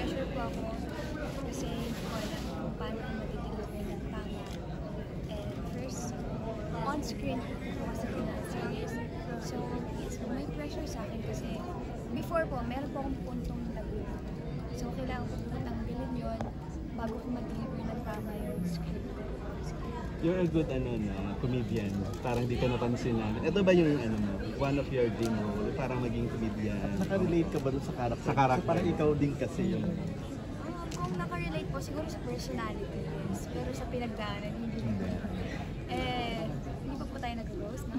pressure po ako kasi hindi ko alam kung paano ko matitigurin ng tama. And first, on-screen po kasi pina-series. So, yes, may pressure sa akin kasi before po, meron po akong puntong tabi. So, kailangan ko po tanggalin yun bago ko mag-deliver ng tama yung script ko. You're a good comedian. Parang di ka napansin na. Ito ba yung one of your dream role? Parang maging comedian. Nakarelate ka ba dun sa character? Sa character. So, parang ikaw din kasi yun. Kung nakarelate po, siguro sa personality, yes. Pero sa pinagdaanan, hindi po. Hindi pa po tayo nag-roast, no?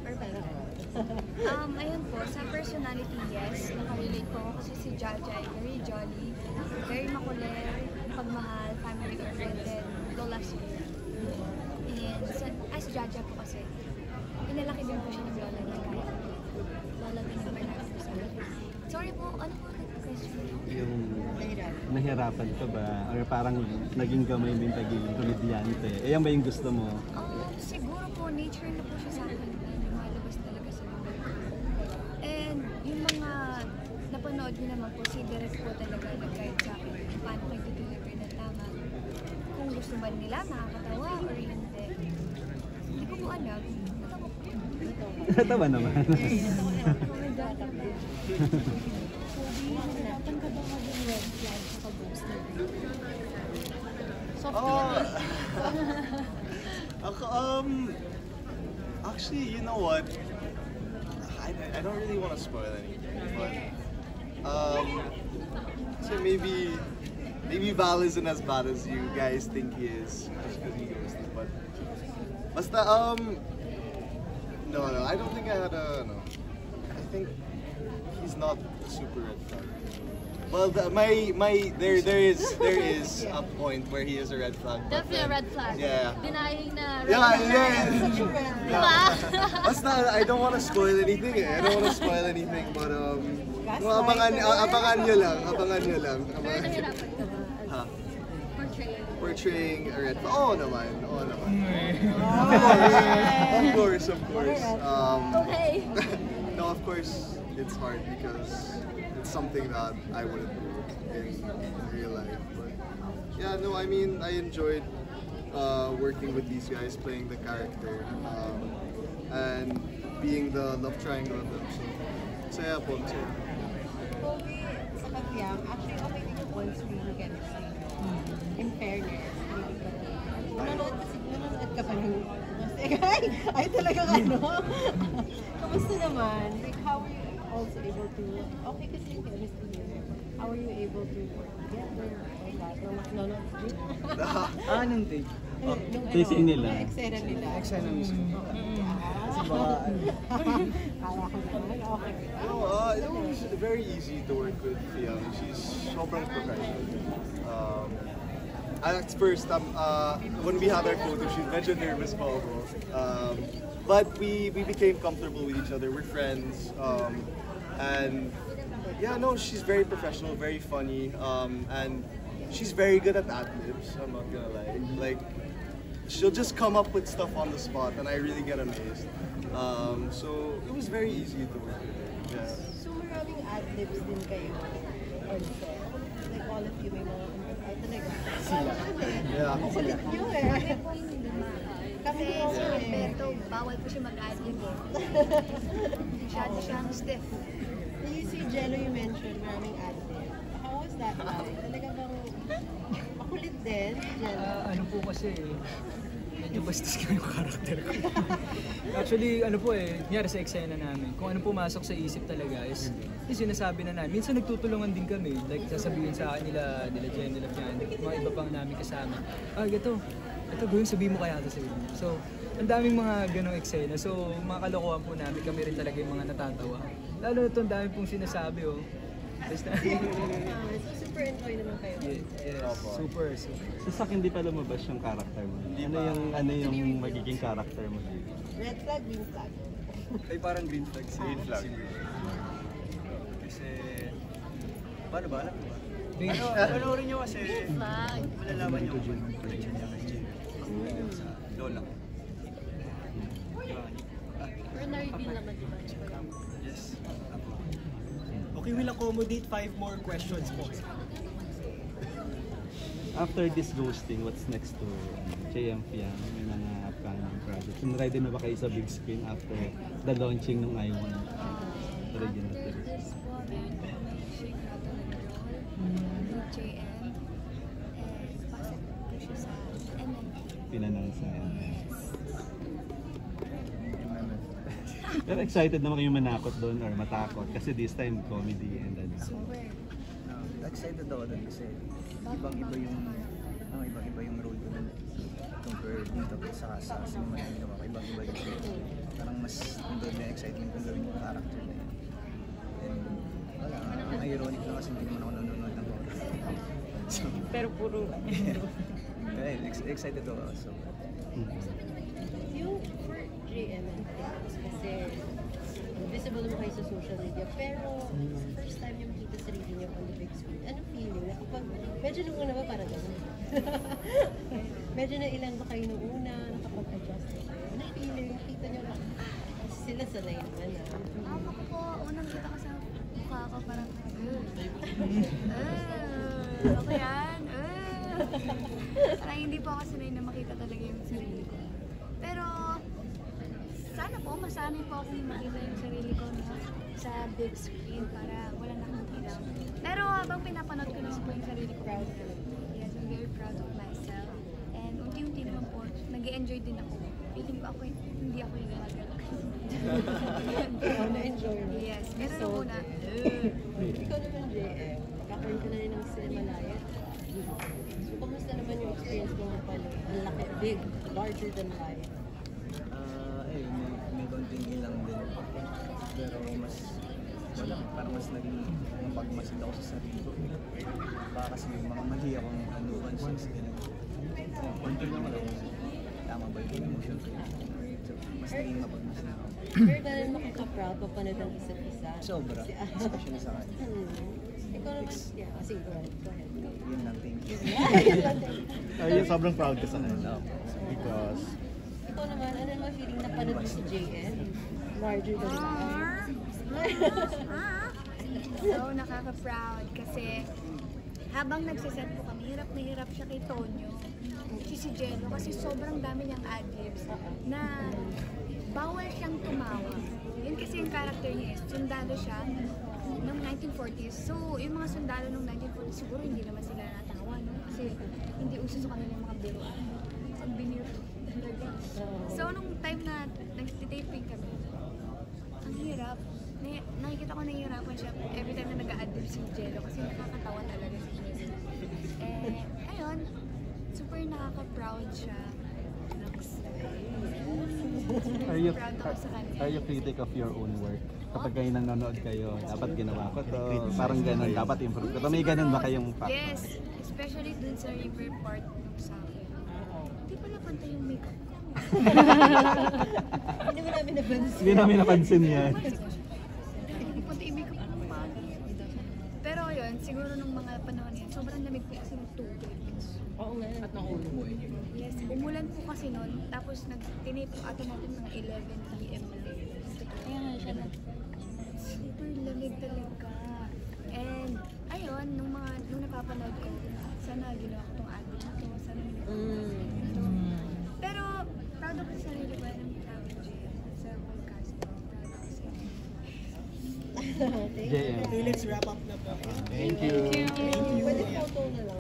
Perfect. Ayun po, sa personality, yes. Nakarelate po ako kasi si Jaja ay very jolly, very makulit, pagmahal, family-oriented, lola sweet. And si Jaja po kasi, pinalaki din po siya ng lola niya kahit lola din naman natin sa Sorry po, ano po ang question niyo? Yung nahirapan ka ba? Or parang naging gamay din pagiging komedyante? Eh, yan ba yung gusto mo? Siguro po, nature na po siya sa akin. Lumalabas talaga sa mga. And yung mga napanood niyo naman po, si Derek po talaga nag-guide sa akin kung paano kayo deliver na tama. Kung gusto ba nila, nakakatawa or hindi. Hindi ko po alam. Natawa po. Natawa naman. Actually, you know what? I don't really want to spoil anything, but so maybe Val isn't as bad as you guys think he is, just because he ghosted. But basta no, I don't think I had a no. I think he's not super red flag. Well, there is a point where he is a red flag. Definitely a red flag. Yeah. Denying na red Yeah, flag. yeah. Basta, I don't want to spoil anything. I don't want to spoil anything, but abangan nyo lang. Pero nahirapan ka ba? Ha? Portraying. Portraying a red flag. Oo naman. Of course. Okay. No, of course, it's hard because it's something that I wouldn't do in real life. But yeah, no, I mean, I enjoyed working with these guys, playing the character, and being the love triangle of them. So, saya po, saya. Kobe, sa Katyang, actually, okay din yung on-screen chemistry. In fairness, nanonood ka pa ng ay talagang kamusta naman? Like, how are you also able to, okay kasi yung chemistry here, how are you able to work together? Anong take? Facing nila. Yung eksena nila. Eksena mismo. Kasi ba, Kaya ko naman, okay. No, it was very easy to work with Fiam. She's sobrang professional. At first, when we had our photo shoot, medyo nervous pa ako. But we became comfortable with each other. We're friends. And yeah, no, she's very professional, very funny. And she's very good at ad-libs, I'm not gonna lie. Like, she'll just come up with stuff on the spot and I really get amazed. So it was very easy to work with her. Yeah. So maraming ad-libs din kayo on set. Like all of you may mga talaga. Yeah. Ang kulit nyo eh. Kasi si Alberto, bawal po siya mag-adlib eh. Masyado siyang stiff. You see, Jello, you mentioned maraming ad-lib. How was that like? Talaga bang makulit din, Jello? Ano po kasi, medyo bastos ka yung karakter ko. Actually, nangyari sa eksena namin, kung ano pumasok sa isip talaga is sinasabi na namin. Minsan nagtutulungan din kami, like sasabihin sa akin nila Jen, nila Fian, mga iba pang namin kasama. Ito gawin, sabihin mo kaya ito sa inyo. So, ang daming mga ganong eksena. So, mga kalokohan po namin, kami rin talaga yung mga natatawa. Lalo na ito, ang dami pong sinasabi, Basta. So, super enjoy naman kayo. Yes, super. So, sa akin, di pa lumabas yung character mo. Ano yung magiging character mo dito? Red flag, green flag. Ay, parang green flag. Green flag. Kasi, paano ba? Alam mo ba? Panoorin nyo kasi malalaman nyo kung anong connection niya kay Jim. Sa lola ko. Pero na-reveal naman, di ba? Yes. Okay we will accommodate 5 more questions po. After this ghosting, what's next to JM Fiang? May mga upcoming projects. Ready na ba kayo sa big screen after the launching ng I Want original After series? this po, meron po may Shake Rattle and Roll with JM. And pasok po siya sa MNT. Pinanong sa Yes. Pero excited naman kayo manakot doon or matakot kasi this time comedy and then Super. Excited ako doon kasi ibang-iba yung role ko doon. Compare dito sa cinema na ginawa ko, ibang-iba yung role. Parang mas nandun na excitement kung gawin yung character na yun. And wala, ang ironic na kasi hindi naman ako nanonood ng horror. So, Pero puro. kaya excited ako. So, Yung for JM and Friends, kasi visible naman kayo sa social media, pero first time niyo makita sarili niyo on the big screen, anong feeling? Na kapag, medyo nung una ba parang gano'n? Medyo na ilan ba kayo nung una, nakapag-adjust na kayo? Anong feeling? Nakita niyo na, sila sanay naman na. Ako po, unang kita ko sa mukha ko parang, ako yan, parang hindi po ako sanay na makita talaga yung sarili ko. Pero, sana po, masanay po akong makita yung sarili ko sa big screen para wala na akong ilang. Pero habang pinapanood ko naman po yung sarili ko, proud na. Yes, I'm very proud of myself. And unti-unti naman po, nag-enjoy din ako. Feeling ko ako, hindi ako yung gumagalaw. Ikaw na-enjoy mo. Yes, pero nung una, Ikaw naman, JM, kakaroon ka na rin ng Cinemalaya. So, kamusta naman yung experience mo pala? Ang laki, big, larger than life. may konting ilang din. Pero mas, wala, parang mas naging mapagmasid ako sa sarili ko. Baka kasi yung mga mali akong nuances, gano'n. Konti naman ako. Tama ba yung emotion ko? So, mas naging mapagmasid ako. Pero ganun makaka-proud pa panood ang isa't isa. Sobra. Especially sa kanya. Ikaw naman, yeah, sige, go ahead. Yun lang, thank you. Ayun, sobrang proud ka sa kanya. Because Ikaw naman, ano naman feeling na panood mo si JN? Larger than life. so nakaka-proud kasi habang nagsiset po kami, hirap na hirap siya kay Tonyo. Si Jello kasi sobrang dami niyang ad-libs na bawal siyang tumawa. Yun kasi yung character niya, sundalo siya noong 1940s. So yung mga sundalo noong 1940s siguro hindi naman sila natawa, no? Kasi hindi uso sa kanila yung mga biruan. Ang biniro talaga. So nung time na nag-taping kami, ang hirap. Nakikita ko nahihirapan siya every time na nag-a-adlib si Jello kasi nakakatawa talaga si Jello. Ayun, super nakaka-proud siya. Proud ako sa kanya. Are you critic of your own work? Kapag kayo nanonood kayo, dapat ginawa ko to, parang ganun, dapat improve ko to. May ganun ba kayong factor? Yes, especially dun sa river part nung sa akin. Hindi pala pantay yung makeup ko. Hindi mo namin napansin. Hindi namin napansin yan. Hindi pantay yung makeup ko. Pero yun, siguro nung mga panahon yan, sobrang lamig po kasi ng tubig. Oo nga. At nakulong Yes, umulan po kasi noon, tapos nag-tinate po ato natin mga 11 p.m. na. Kaya nga siya na, super lamig talaga. And, ayun, nung napapanood ko, sana ginawa ko tong admin na to, sana ginawa ko ito. Pero, proud ako sa sarili ko ng challenge sa whole cast. Proud ako sa JM. Okay, let's wrap up na po. Thank you.